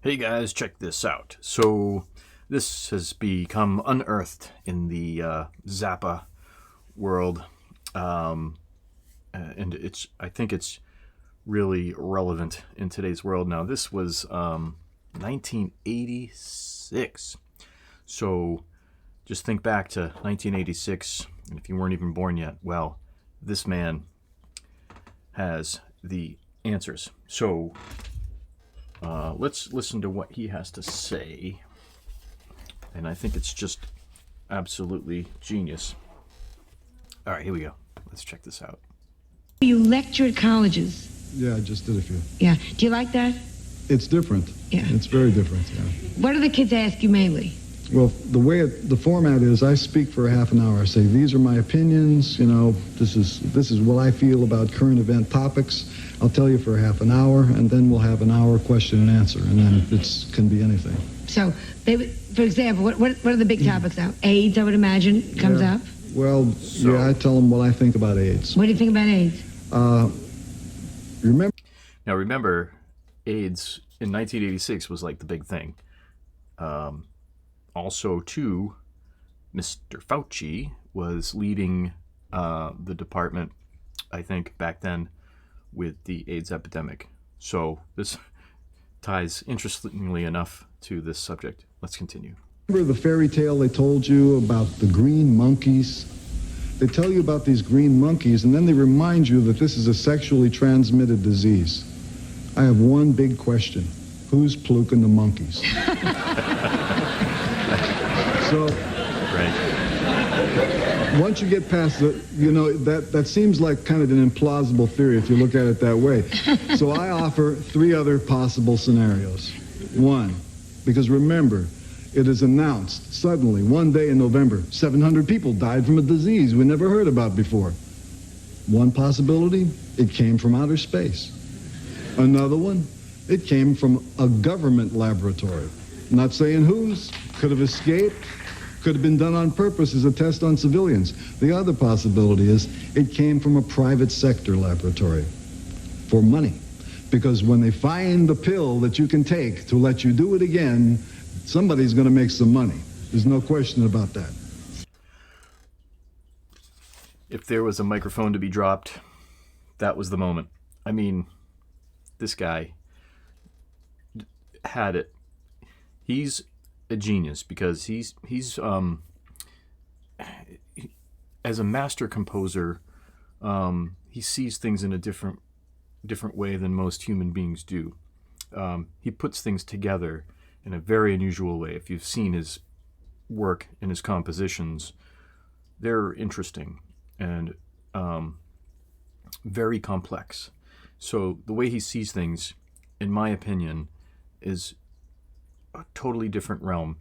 Hey guys, check this out. So, this has become unearthed in the Zappa world, um, and I think it's really relevant in today's world now. This was 1986. So, just think back to 1986, and if you weren't even born yet, well, this man has the answers. So, let's listen to what he has to say. And I think it's just absolutely genius. All right, here we go. Let's check this out. You lecture at colleges. Yeah, I just did a few. Yeah. Do you like that? It's different. Yeah. It's very different, yeah. What do the kids ask you mainly? Well, the format is I speak for a half an hour. I say, these are my opinions, this is what I feel about current event topics. I'll tell you for a half an hour, and then we'll have an hour question and answer, and then it can be anything. So, for example, what are the big topics now? AIDS, I would imagine, comes up. Well, yeah, I tell them what I think about AIDS. What do you think about AIDS? Remember, AIDS in 1986 was like the big thing. Also, too, Mr. Fauci was leading the department, I think, back then with the AIDS epidemic. So this ties, interestingly enough, to this subject. Let's continue. Remember the fairy tale they told you about the green monkeys? They tell you about these green monkeys, and then they remind you that this is a sexually transmitted disease. I have one big question. Who's pluking the monkeys? So, right. Once you get past that seems like kind of an implausible theory if you look at it that way. So I offer three other possible scenarios. One, because remember, it is announced suddenly one day in November, 700 people died from a disease we never heard about before. One possibility, it came from outer space. Another one, it came from a government laboratory. Not saying whose, could have escaped, could have been done on purpose as a test on civilians. The other possibility is it came from a private sector laboratory for money. Because when they find the pill that you can take to let you do it again, somebody's going to make some money. There's no question about that. If there was a microphone to be dropped, that was the moment. I mean, this guy had it. He's a genius because he's as a master composer, he sees things in a different way than most human beings do. He puts things together in a very unusual way. If you've seen his work and his compositions, they're interesting and very complex. So the way he sees things, in my opinion, is a totally different realm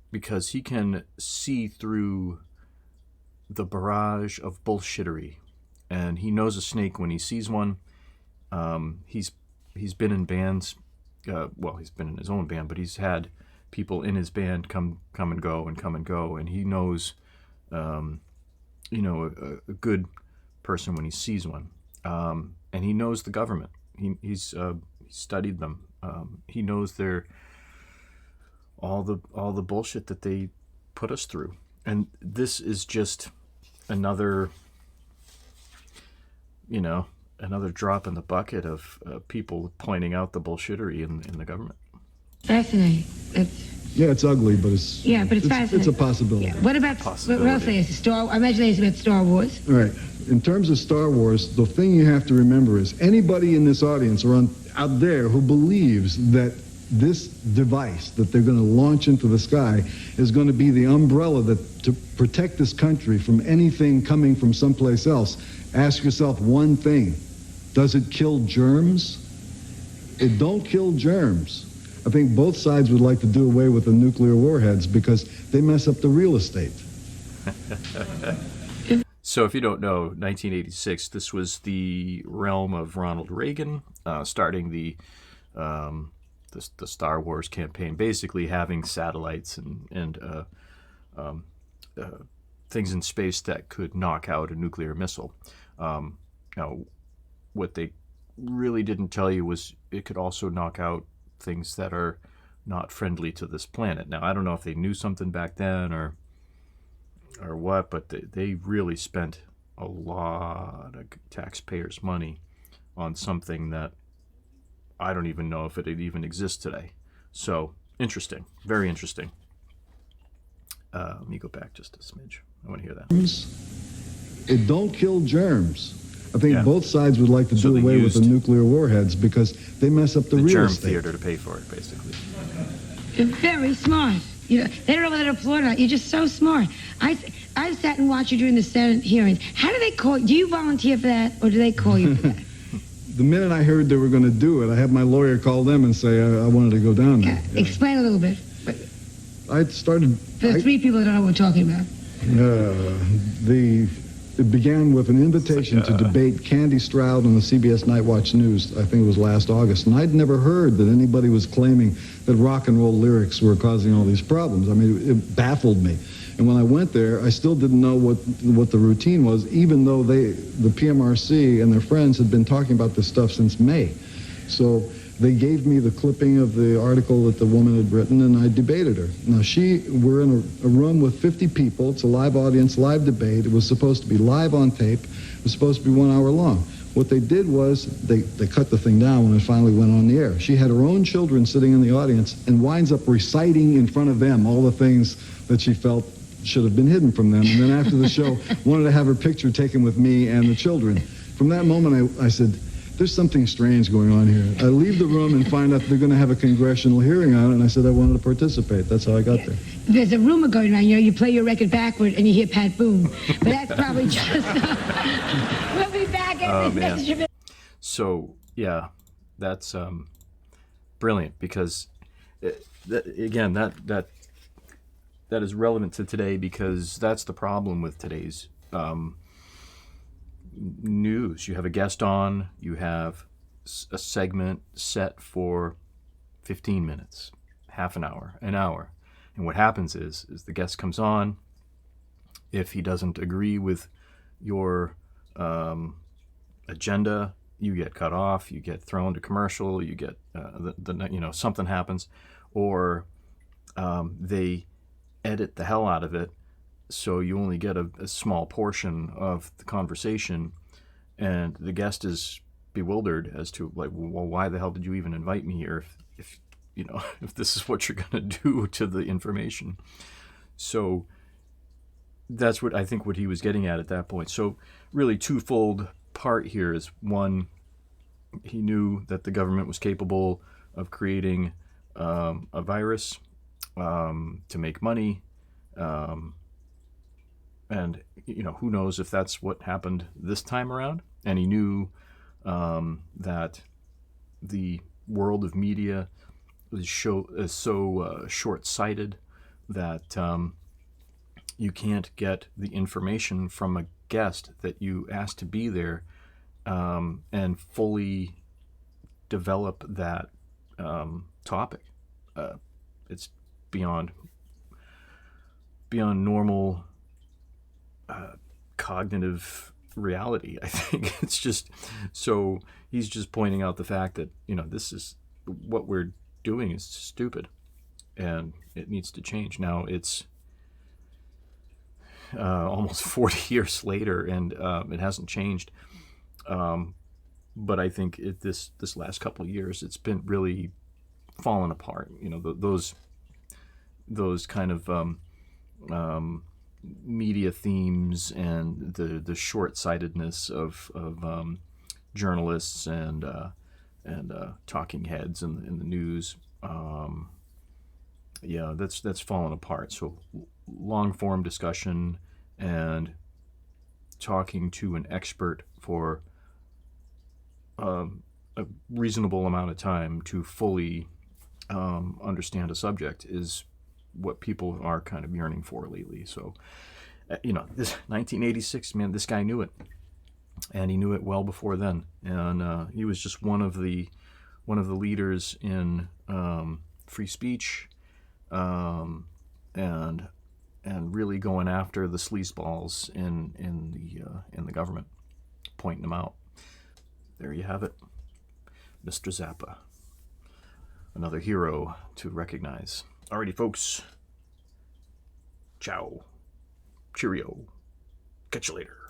because he can see through the barrage of bullshittery, and he knows a snake when he sees one. He's been in bands. He's been in his own band, but he's had people in his band come and go, and he knows, a good person when he sees one, and he knows the government. He's studied them. He knows all the bullshit that they put us through, and this is just another drop in the bucket of people pointing out the bullshittery in the government. Fascinating. It's ugly, but it's fascinating. It's a possibility. Yeah. What else is I imagine it's about Star Wars. All right. In terms of Star Wars, the thing you have to remember is anybody in this audience or out there who believes that this device that they're going to launch into the sky is going to be the umbrella to protect this country from anything coming from someplace else, ask yourself one thing. Does it kill germs? It don't kill germs. I think both sides would like to do away with the nuclear warheads because they mess up the real estate. So if you don't know, 1986, this was the realm of Ronald Reagan starting the Star Wars campaign, basically having satellites and things in space that could knock out a nuclear missile. Now, what they really didn't tell you was it could also knock out things that are not friendly to this planet. Now, I don't know if they knew something back then or what, but they really spent a lot of taxpayers' money on something that I don't even know if it even exists today. So, interesting. Very interesting. Let me go back just a smidge. I want to hear that. It don't kill germs. I think Yeah. both sides would like to So do they away with the used nuclear warheads because they mess up the The real germ estate. theater to pay for it, basically. You're very smart. They don't know whether to applaud or not. You're just so smart. I sat and watched you during the Senate hearings. How do they call? Do you volunteer for that, or do they call you for that? The minute I heard they were going to do it, I had my lawyer call them and say I wanted to go down there. Yeah. Explain a little bit. I started. For the three people that don't know what we're talking about. It began with an invitation to debate Candy Stroud on the CBS Nightwatch News. I think it was last August, and I'd never heard that anybody was claiming that rock and roll lyrics were causing all these problems. I mean, it baffled me. And when I went there, I still didn't know what the routine was, even though the PMRC and their friends had been talking about this stuff since May. So they gave me the clipping of the article that the woman had written, and I debated her. Now, we're in a room with 50 people. It's a live audience, live debate. It was supposed to be live on tape. It was supposed to be 1 hour long. What they did was they cut the thing down when it finally went on the air. She had her own children sitting in the audience and winds up reciting in front of them all the things that she felt should have been hidden from them. And then after the show, wanted to have her picture taken with me and the children. From that moment, I said, there's something strange going on here. I leave the room and find out they're going to have a congressional hearing on it, and I said I wanted to participate. That's how I got there. There's a rumor going around, you play your record backward and you hear Pat Boone. But that's probably just... We'll be back at Oh, this man. message. So, yeah, that's brilliant because, that is relevant to today because that's the problem with today's news. You have a guest on, you have a segment set for 15 minutes, half an hour, an hour. And what happens is the guest comes on. If he doesn't agree with your agenda, you get cut off, you get thrown to commercial, you get something happens, or they edit the hell out of it, so you only get a small portion of the conversation, and the guest is bewildered as to well, why the hell did you even invite me here if if this is what you're going to do to the information. So that's what I think what he was getting at that point. So really twofold part here is, one, he knew that the government was capable of creating a virus to make money, and who knows if that's what happened this time around. And he knew that the world of media is so short-sighted that you can't get the information from a guest that you asked to be there and fully develop that topic. It's beyond normal cognitive reality. I think it's just, so he's just pointing out the fact that this is what we're doing is stupid and it needs to change. Now it's almost 40 years later and it hasn't changed, but I think this last couple of years it's been really fallen apart. Those kind of media themes and the short-sightedness of journalists and talking heads in the news. That's fallen apart. So long-form discussion and talking to an expert for a reasonable amount of time to fully understand a subject is what people are kind of yearning for lately. So, this 1986, man, this guy knew it, and he knew it well before then. And he was just one of the leaders in free speech, and really going after the sleazeballs in the government, pointing them out. There you have it, Mr. Zappa. another hero to recognize. Alrighty, folks. Ciao. Cheerio. Catch you later.